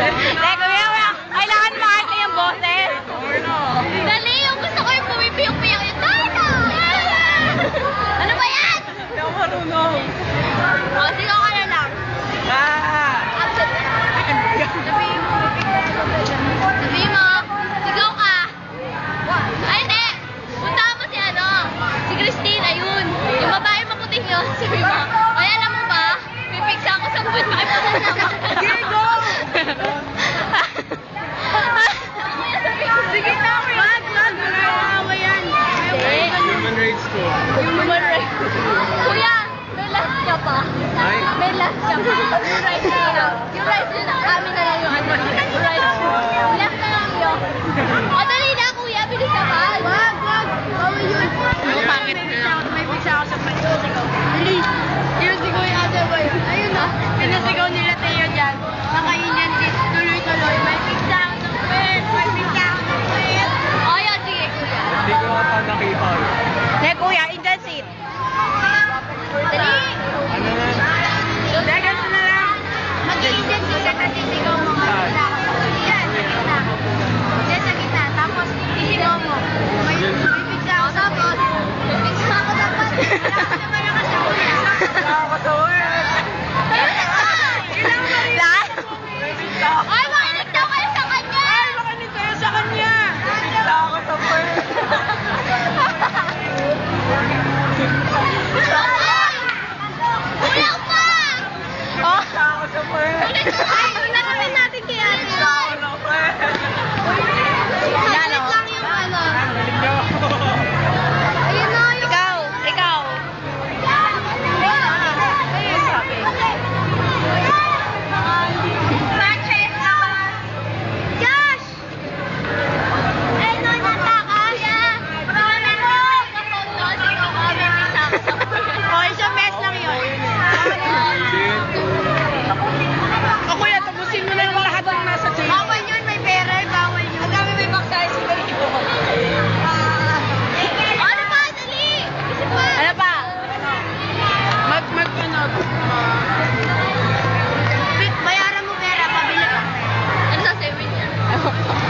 Kuya, kailangan makita yung boses. Dali, yung gusto ko yung pumipiyok-piyok yung Darna! Ano ba yan? Hindi ako marunong. O, sigaw ka na lang. Sabihin mo, sigaw ka. Ay, hindi. Punta mo si ano, si Christine, ayun. Yung babae maputing yun. Sabihin mo, ay, alam mo ba, pipiksa ako sa buwan, makipunta naman. Sige, go! Sige na, wag. Nakakawa yan. Human rights ko. Human rights. Kuya, may last ka pa. Ay? May last ka pa. Yung rights na yun. Yung rights na yun. Amin na lang yung ano. Yung rights. Last na lang yun. O, dali na, kuya. Bilis naman. Wag. Bawal yun. Ano pangit na yun? May pizza ako sa panyo. Dali. Sinusigaw yung ate ba yun? Ayun na. Sinusigaw nila Teo dyan. Nakainyan. Tuloy-tuloy. May pizza ako ng pet. May pizza ako ng pet. O, yun. Sige, kuya. Hindi ko pa nakita. Sige, kuya. In the seat. Dali. Ano na? Dagan mo na lang. Mag-i-inject sila kasi sigaw mo nga sila. Yan, sa gitna. Yan, sa gitna. Tapos, isigaw mo. May pizza ako tapos. May pizza ako dapat. Kailangan naman ang kasawa. Nakakatawa yan. Lahat? Ay, makinig daw kayo sa kanya! Ay, makinig kayo sa kanya. Nakakatawa yan. Kulang pa! Oh? Nakakatawa yan. Ay, nakamin natin kay Ate. Nakakatawa yan. Saglit lang yung ano. Galing niyo ako. Ayun na yung... Ikaw. Josh! Eh, no, natakas. Marami mo. Oh, isang mes lang yun. O kuya, tapusin mo na yung lahat ng nasa chain. Bawal yun, may pera, bawal yun. Ang dami may baksahe si Garito. Ano pa? Dali! Isip pa! Ano pa? Bayaran mo pera, pabili ka. Ano sa 7 niya?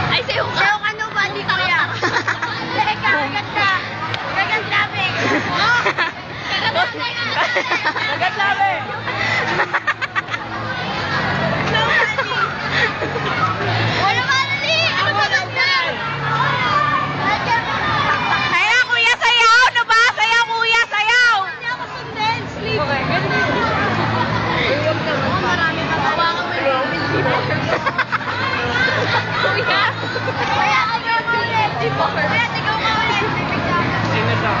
Ay, sayo ka. Sayo ka no ba? Hindi ka kaya. Teka, agad ka. Agad traffic. Agad namin. Wala ba, dali! Ano ba ganda? Kaya, kuya, sayaw! Ano ba? Sayaw, kuya, sayaw! Hindi ako sundin. Sleep. Okay. Marami ka hawakan mo yung kuya! Kuya, sigaw mo ulit! Kuya, sigaw mo ulit! Sino siya?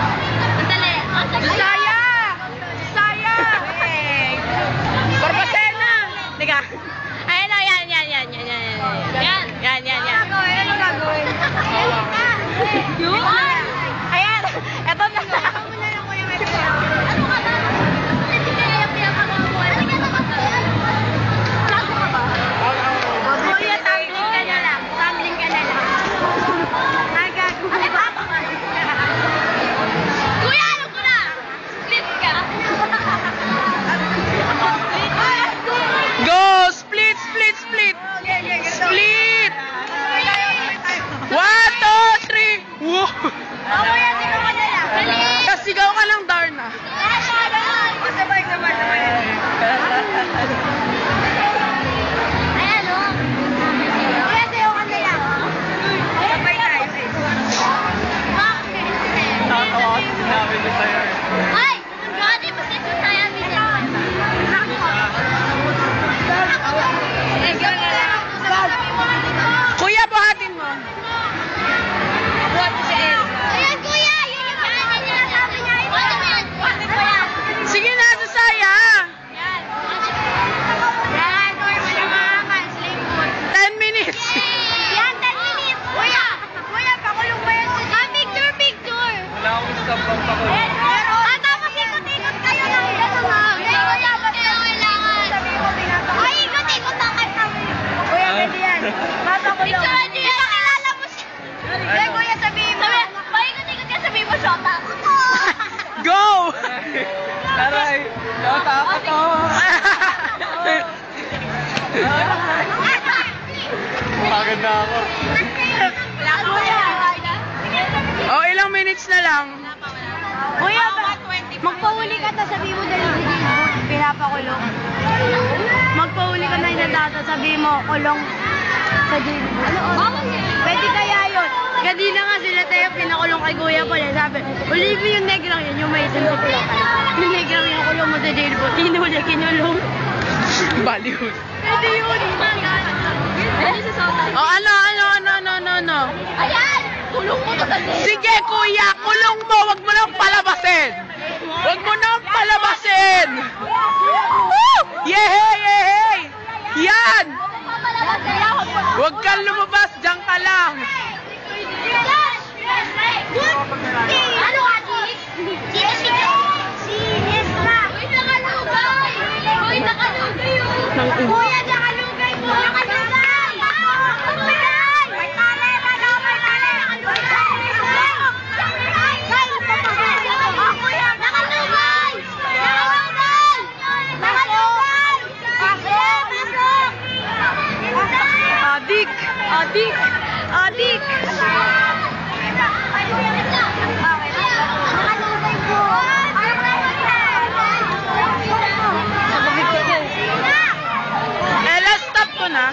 Sandali! Saya! Saya! Barbacena! Teka. Ayan o, yan. Ano gagawin? Yun! Ayan! Eto na. Ano ka ba? Hindi ka yung pinapagawa. Ano ka ba? Lago ka ba? Kuya, tumbling ka na lang. Ay, papa ka. Kuya, alam ko na! Split ka. Go! Split! Split! 1, 2, 3! Wow! Kuya, sigaw ka na lang. Dali! Kasigaw ka lang, Darna. Sabay. Ayan o. Kuya, sigaw ka na lang. Sabay tayo. Bakit? Nakatawa kasi sinabi niyo sa'yo. Ay! Gani, bakit yung saya nila? Sigaw na lang. Kuya, buhatin mo. Ayan, kuya! Yun yung kanya niya. Sabi niya. Ano ba yan? Bakit ba yan? Sige na, Saya. Yan. Yan, or malamangan. Slave food. 10 minutes. Yan, 10 minutes. Kuya, pakulong ba yan? Picture. Wala akong stop pang pako. Tapos ikot-ikot kayo lang. Gano'n lang. Ikot-ikot kayo kailangan. Ay, ikot-ikot ang kanta. Kuya, pwede yan. Picture niyo yan. Ipakilala mo siya. Hindi, kuya, sabihin mo. Paikot-ikot ka, sabihin mo, Shota. Go! Aray! Nakakatawa. Maganda ako. Oh, ilang minutes na lang. Kuya, magpahuli ka ta, sabi mo dali si Dilbert, pinapakulong. Magpahuli ka na inadata, sabi mo, kulong sa Dilbert. Pwede kaya yun? Kanina nga sila tayo pinakulong kay Kuya Paul. Sabi, ulipin yung negrang yun, yung may itim sa kulong. Yung negrang yung kulong mo sa Dilbert, hinuli, kinulong. Baliwod. Pwede yun. Pwede sa South. Oh, ano? Ayan! Kulong mo to sa Dilbert. Sige, kuya, kulong mo. Wag mo nang palabasin. Wag mo nang palabasin. Woo! Yehey! Yan! Wag kang lumabas. Diyan ka lang. Ano ka, Dik? Sinis na. Uy, nakalugay! Uy, nakalugay yun! Kuya, nakalugay mo! Nakalugay! Nakalugay! May tali! Kuya, nakalugay! Nakalugay! Adik! Adik! Nakalugay po! Ella, stop ko na.